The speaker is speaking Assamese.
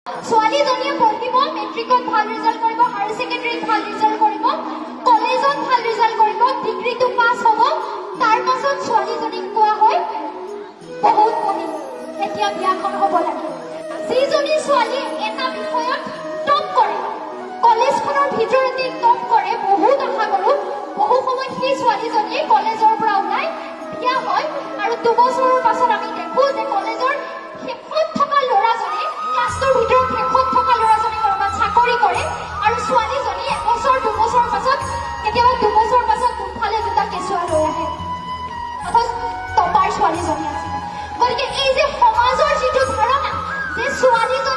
ছোৱালীজনীয়ে পঢ়িব, মেট্ৰিকত ভাল ৰিজাল্ট কৰিব, হায়াৰ ছেকেণ্ডেৰীত ভাল ৰিজাল্ট কৰিব, কলেজত ভাল ৰিজাল্ট কৰিব, ডিগ্ৰীটো পাছ হ'ব, তাৰ পাছত ছোৱালীজনীক কোৱা হয় বহুত পঢ়িম, এতিয়া বিয়াখন হ'ব লাগে। যিজনী ছোৱালীয়ে এটা বিষয়ত টপ কৰে, কলেজখনৰ ভিতৰতে টপ কৰে, বহুত আশা কৰোঁ বহু সময়ত সেই ছোৱালীজনীয়ে কলেজৰ পৰা ওলাই বিয়া হয় আৰু 2 বছৰৰ পাছত আমি দেখো যে কলেজৰ শেষত থকা ল'ৰাজনে, ক্লাছটোৰ ভিতৰত শেষত থকা ল'ৰাজনে ক'ৰবাত চাকৰি কৰে আৰু ছোৱালীজনী 1 বছৰ 2 বছৰ পাছত, কেতিয়াবা 2 বছৰ পাছত দুফালে দুটা কেঁচুৱা লৈ আহে, অথচ টপাৰ ছোৱালীজনী আছিল। গতিকে এই যে সমাজৰ যিটো ধাৰণা যে ছোৱালীজনী